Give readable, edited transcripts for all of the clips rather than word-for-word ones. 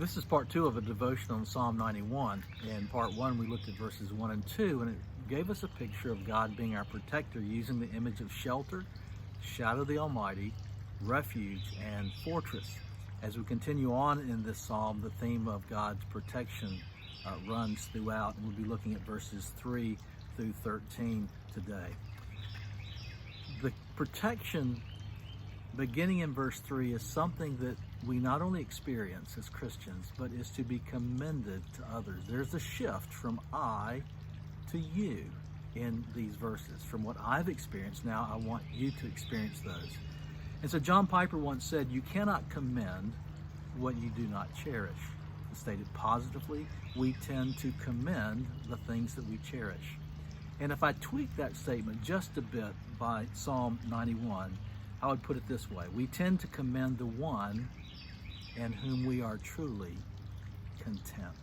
This is part two of a devotion on Psalm 91. In part one, we looked at verses 1 and 2, and it gave us a picture of God being our protector using the image of shelter, shadow of the Almighty, refuge, and fortress. As we continue on in this psalm, the theme of God's protection runs throughout, and we'll be looking at verses 3 through 13 today. The protection beginning in verse 3 is something that we not only experience as Christians, but is to be commended to others. There's a shift from I to you in these verses. From what I've experienced, now I want you to experience those. And so John Piper once said, you cannot commend what you do not cherish. Stated positively, we tend to commend the things that we cherish. And if I tweak that statement just a bit by Psalm 91, I would put it this way. We tend to commend the one in whom we are truly content.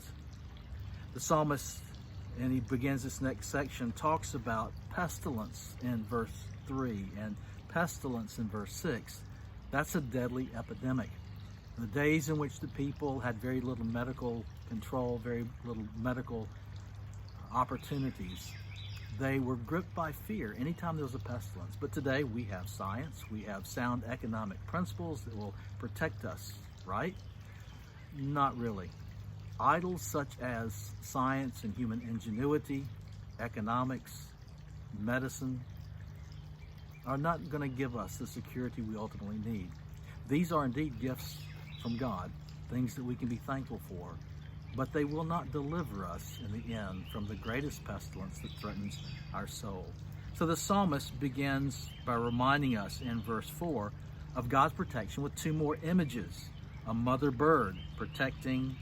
The psalmist, and he begins this next section, talks about pestilence in verse 3 and pestilence in verse 6. That's a deadly epidemic. In the days in which the people had very little medical control, very little medical opportunities, they were gripped by fear anytime there was a pestilence. But today we have science, we have sound economic principles that will protect us, right? Not really. Idols such as science and human ingenuity, economics, medicine, are not going to give us the security we ultimately need. These are indeed gifts from God, things that we can be thankful for, but they will not deliver us in the end from the greatest pestilence that threatens our soul. So the psalmist begins by reminding us in verse 4 of God's protection with two more images: a mother bird protecting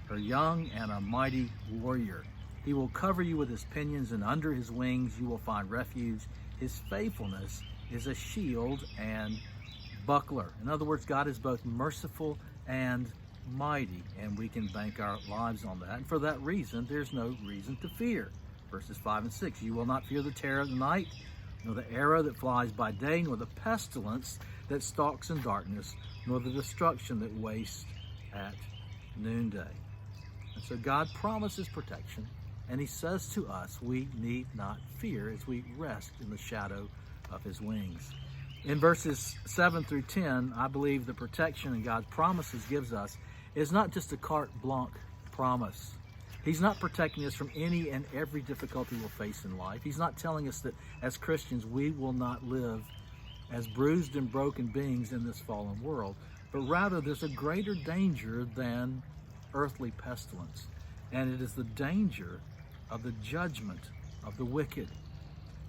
her young and a mighty warrior. He will cover you with his pinions, and under his wings you will find refuge. His faithfulness is a shield and buckler. In other words, God is both merciful and mighty, and we can bank our lives on that. And for that reason, there's no reason to fear. Verses 5 and 6, you will not fear the terror of the night, nor the arrow that flies by day, nor the pestilence that stalks in darkness, nor the destruction that wastes at noonday. And so God promises protection, and he says to us we need not fear as we rest in the shadow of his wings. In verses 7 through 10, I believe the protection and God's promises gives us is not just a carte blanche promise. He's not protecting us from any and every difficulty we'll face in life. He's not telling us that as Christians we will not live as bruised and broken beings in this fallen world, but rather there's a greater danger than earthly pestilence, and it is the danger of the judgment of the wicked.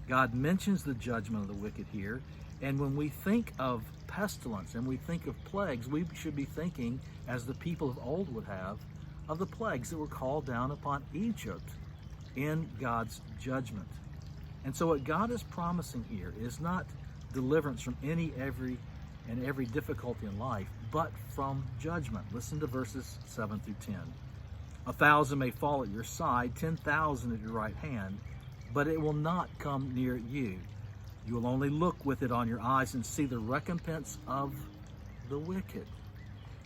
God mentions the judgment of the wicked here, and when we think of pestilence and we think of plagues, we should be thinking, as the people of old would have, of the plagues that were called down upon Egypt in God's judgment. And so what God is promising here is not deliverance from every difficulty in life, but from judgment. Listen to verses 7 through 10. 1,000 may fall at your side, 10,000 at your right hand, but it will not come near you. You will only look with it on your eyes and see the recompense of the wicked.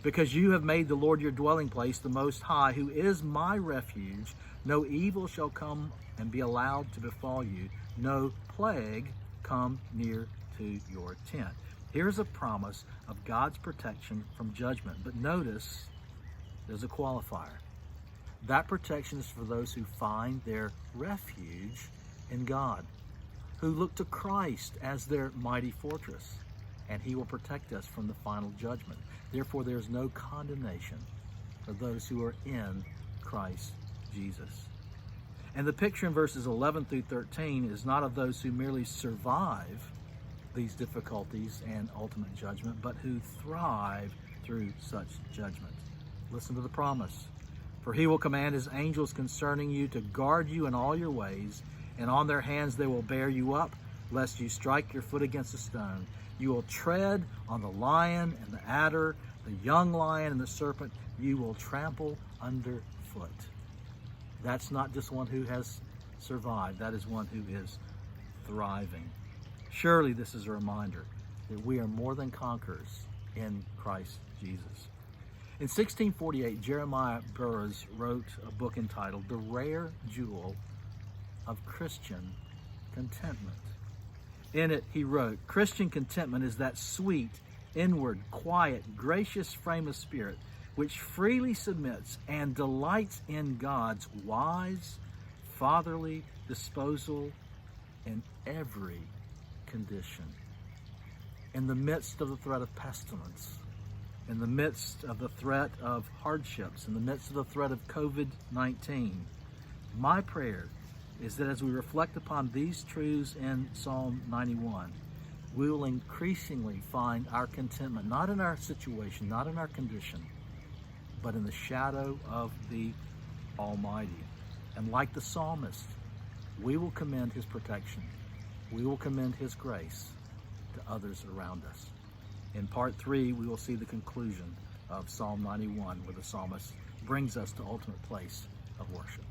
Because you have made the Lord your dwelling place, the Most High, who is my refuge, no evil shall come and be allowed to befall you, no plague come near to your tent. Here's a promise of God's protection from judgment. But notice there's a qualifier. That protection is for those who find their refuge in God, who look to Christ as their mighty fortress, and he will protect us from the final judgment. Therefore, there's no condemnation for those who are in Christ Jesus. And the picture in verses 11 through 13 is not of those who merely survive these difficulties and ultimate judgment, but who thrive through such judgment. Listen to the promise. For he will command his angels concerning you to guard you in all your ways, and on their hands they will bear you up, lest you strike your foot against a stone. You will tread on the lion and the adder, the young lion and the serpent. You will trample underfoot. That's not just one who has survived. That is one who is thriving. Surely this is a reminder that we are more than conquerors in Christ Jesus. In 1648, Jeremiah Burroughs wrote a book entitled The Rare Jewel of Christian Contentment. In it, he wrote, "Christian contentment is that sweet, inward, quiet, gracious frame of spirit which freely submits and delights in God's wise, fatherly disposal in every condition. In the midst of the threat of pestilence, in the midst of the threat of hardships, in the midst of the threat of COVID-19, my prayer is that as we reflect upon these truths in Psalm 91, we will increasingly find our contentment, not in our situation, not in our condition, but in the shadow of the Almighty. And like the psalmist, we will commend his protection. We will commend his grace to others around us. In part 3, we will see the conclusion of Psalm 91, where the psalmist brings us to ultimate place of worship.